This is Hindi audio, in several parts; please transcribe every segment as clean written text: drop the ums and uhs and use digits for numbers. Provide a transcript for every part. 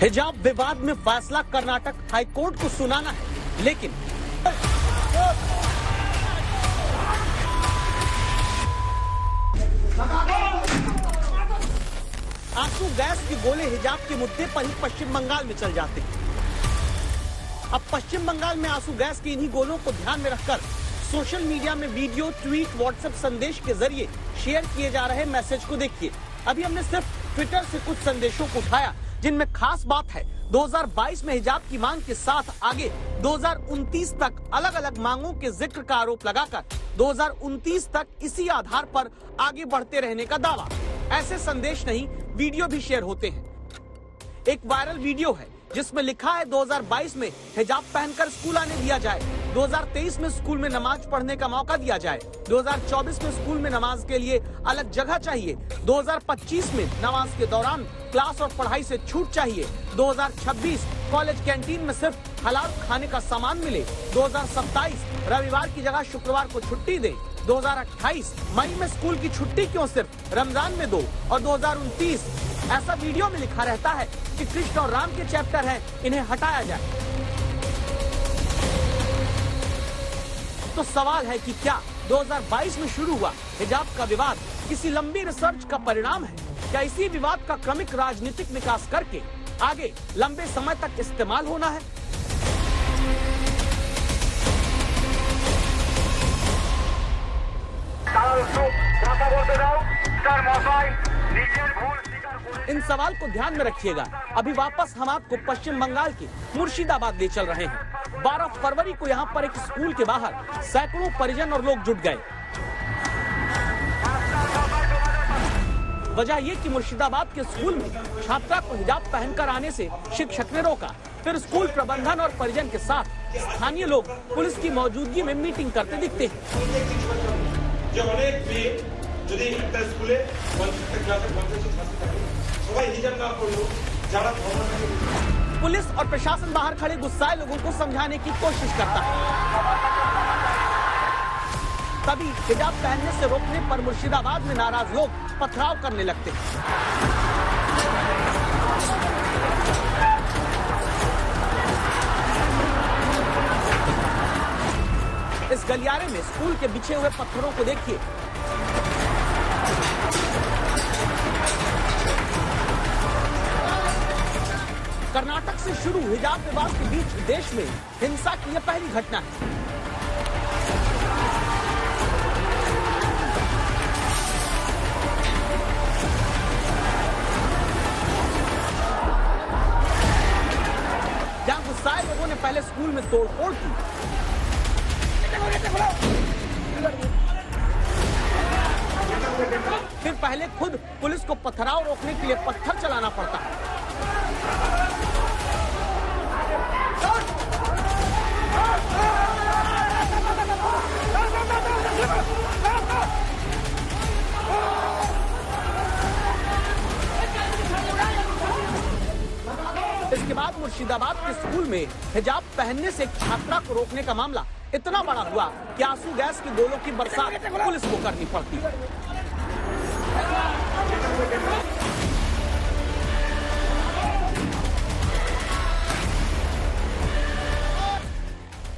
हिजाब विवाद में फैसला कर्नाटक हाईकोर्ट को सुनाना है, लेकिन आंसू गैस के गोले हिजाब के मुद्दे पर ही पश्चिम बंगाल में चल जाते हैं। अब पश्चिम बंगाल में आंसू गैस के इन्हीं गोलों को ध्यान में रखकर सोशल मीडिया में वीडियो, ट्वीट, व्हाट्सएप संदेश के जरिए शेयर किए जा रहे मैसेज को देखिए। अभी हमने सिर्फ ट्विटर से कुछ संदेशों को उठाया जिनमें खास बात है 2022 में हिजाब की मांग के साथ आगे 2029 तक अलग अलग मांगों के जिक्र का आरोप लगाकर 2029 तक इसी आधार पर आगे बढ़ते रहने का दावा। ऐसे संदेश नहीं, वीडियो भी शेयर होते हैं। एक वायरल वीडियो है जिसमें लिखा है 2022 में हिजाब पहनकर स्कूल आने दिया जाए, 2023 में स्कूल में नमाज पढ़ने का मौका दिया जाए, 2024 में स्कूल में नमाज के लिए अलग जगह चाहिए, 2025 में नमाज के दौरान क्लास और पढ़ाई से छूट चाहिए, 2026 कॉलेज कैंटीन में सिर्फ हलाल खाने का सामान मिले, 2027 रविवार की जगह शुक्रवार को छुट्टी दे, 2028 मई में स्कूल की छुट्टी क्यों सिर्फ रमजान में दो, और 2029 ऐसा वीडियो में लिखा रहता है कि कृष्ण और राम के चैप्टर हैं, इन्हें हटाया जाए। तो सवाल है कि क्या 2022 में शुरू हुआ हिजाब का विवाद किसी लंबी रिसर्च का परिणाम है? क्या इसी विवाद का क्रमिक राजनीतिक विकास करके आगे लंबे समय तक इस्तेमाल होना है? इन सवाल को ध्यान में रखिएगा। अभी वापस हम आपको पश्चिम बंगाल के मुर्शिदाबाद ले चल रहे हैं। 12 फरवरी को यहाँ पर एक स्कूल के बाहर सैकड़ों परिजन और लोग जुट गए। वजह ये कि मुर्शिदाबाद के स्कूल में छात्रा को हिजाब पहनकर आने से शिक्षक ने रोका। फिर स्कूल प्रबंधन और परिजन के साथ स्थानीय लोग पुलिस की मौजूदगी में मीटिंग करते दिखते हैं। पुलिस और प्रशासन बाहर खड़े गुस्साए लोगों को समझाने की कोशिश करता है। तभी हिजाब पहनने से रोकने पर मुर्शिदाबाद में नाराज लोग पथराव करने लगते हैं। इस गलियारे में स्कूल के बिछे हुए पत्थरों को देखिए। कर्नाटक से शुरू हिजाब विवाद के बीच देश में हिंसा की यह पहली घटना है। जहां गुस्साए लोगों ने पहले स्कूल में तोड़फोड़ की, फिर पहले खुद पुलिस को पथराव रोकने के लिए पत्थर चलाना पड़ता है। इसके बाद मुर्शिदाबाद के स्कूल में हिजाब पहनने से एक छात्रा को रोकने का मामला इतना बड़ा हुआ कि आंसू गैस के गोलों की बरसात पुलिस को करनी पड़ती।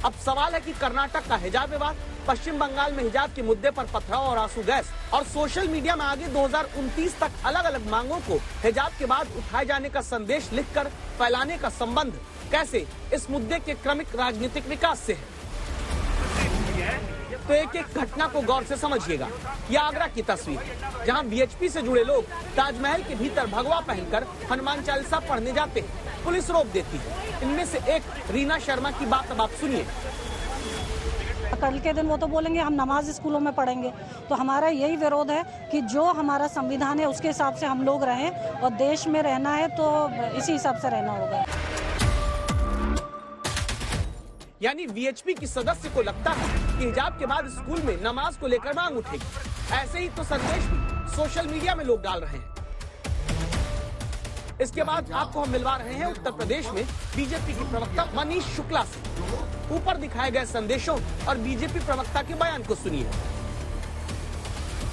अब सवाल है कि कर्नाटक का हिजाब विवाद, पश्चिम बंगाल में हिजाब के मुद्दे पर पथराव और आंसू गैस और सोशल मीडिया में आगे 2029 तक अलग अलग मांगों को हिजाब के बाद उठाए जाने का संदेश लिखकर फैलाने का संबंध कैसे इस मुद्दे के क्रमिक राजनीतिक विकास से है? तो एक एक घटना को गौर से समझिएगा। यह आगरा की तस्वीर, जहां बीएचपी से जुड़े लोग ताजमहल के भीतर भगवा पहनकर हनुमान चालीसा पढ़ने जाते हैं। पुलिस रोक देती है। इनमें से एक रीना शर्मा की बात अब आप सुनिए। कल के दिन वो तो बोलेंगे हम नमाज स्कूलों में पढ़ेंगे, तो हमारा यही विरोध है कि जो हमारा संविधान है उसके हिसाब से हम लोग रहें, और देश में रहना है तो इसी हिसाब से रहना होगा। यानी वीएचपी की सदस्य को लगता है कि हिजाब के बाद स्कूल में नमाज को लेकर मांग उठेगी। ऐसे ही तो संदेश भी सोशल मीडिया में लोग डाल रहे हैं। इसके बाद आपको हम मिलवा रहे हैं उत्तर प्रदेश में बीजेपी के प्रवक्ता मनीष शुक्ला से। ऊपर दिखाए गए संदेशों और बीजेपी प्रवक्ता के बयान को सुनिए।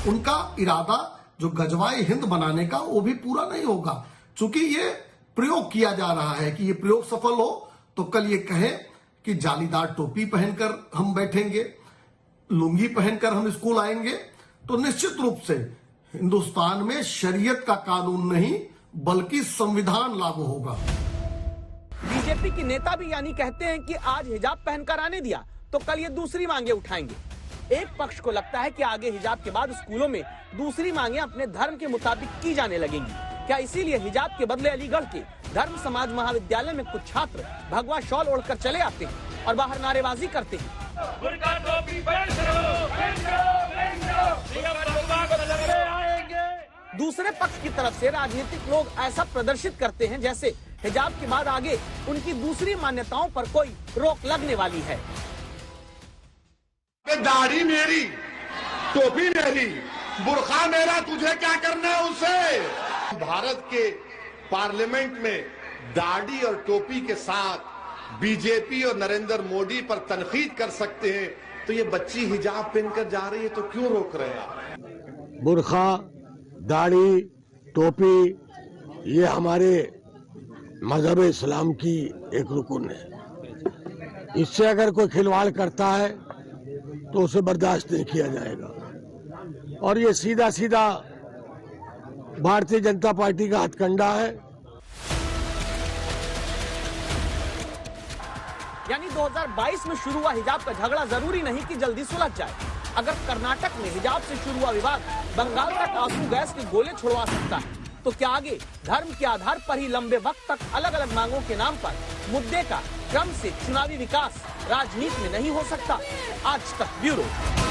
उनका इरादा जो गजवाए हिंद बनाने का वो भी पूरा नहीं होगा, चूंकि ये प्रयोग किया जा रहा है कि ये प्रयोग सफल हो तो कल ये कहें कि जालीदार टोपी पहनकर हम बैठेंगे, लुंगी पहनकर हम स्कूल आएंगे, तो निश्चित रूप से हिंदुस्तान में शरीयत का कानून नहीं बल्कि संविधान लागू होगा। बीजेपी के नेता भी यानी कहते हैं कि आज हिजाब पहनकर आने दिया तो कल ये दूसरी मांगे उठाएंगे। एक पक्ष को लगता है कि आगे हिजाब के बाद स्कूलों में दूसरी मांगे अपने धर्म के मुताबिक की जाने लगेंगी। क्या इसीलिए हिजाब के बदले अलीगढ़ के धर्म समाज महाविद्यालय में कुछ छात्र भगवा शॉल ओढ़कर चले आते हैं और बाहर नारेबाजी करते हैं? दूसरे पक्ष की तरफ से राजनीतिक लोग ऐसा प्रदर्शित करते हैं जैसे हिजाब के बाद आगे उनकी दूसरी मान्यताओं पर कोई रोक लगने वाली है। दाढ़ी मेरी, टोपी मेरी, बुर्खा मेरा, तुझे क्या करना है उससे? भारत के पार्लियामेंट में दाढ़ी और टोपी के साथ बीजेपी और नरेंद्र मोदी पर तनकीद कर सकते हैं, तो ये बच्ची हिजाब पहनकर जा रही है तो क्यों रोक रहे हैं? बुर्खा, दाढ़ी, टोपी ये हमारे मजहब इस्लाम की एक रुकन है। इससे अगर कोई खिलवाड़ करता है तो उसे बर्दाश्त नहीं किया जाएगा और ये सीधा सीधा भारतीय जनता पार्टी का हथकंडा है। यानी 2022 में शुरू हुआ हिजाब का झगड़ा जरूरी नहीं कि जल्दी सुलझ जाए। अगर कर्नाटक में हिजाब से शुरू हुआ विवाद बंगाल तक आंसू गैस के गोले छुड़वा सकता है, तो क्या आगे धर्म के आधार पर ही लंबे वक्त तक अलग अलग मांगों के नाम पर मुद्दे का क्रम से चुनावी विकास राजनीति में नहीं हो सकता? आज तक ब्यूरो।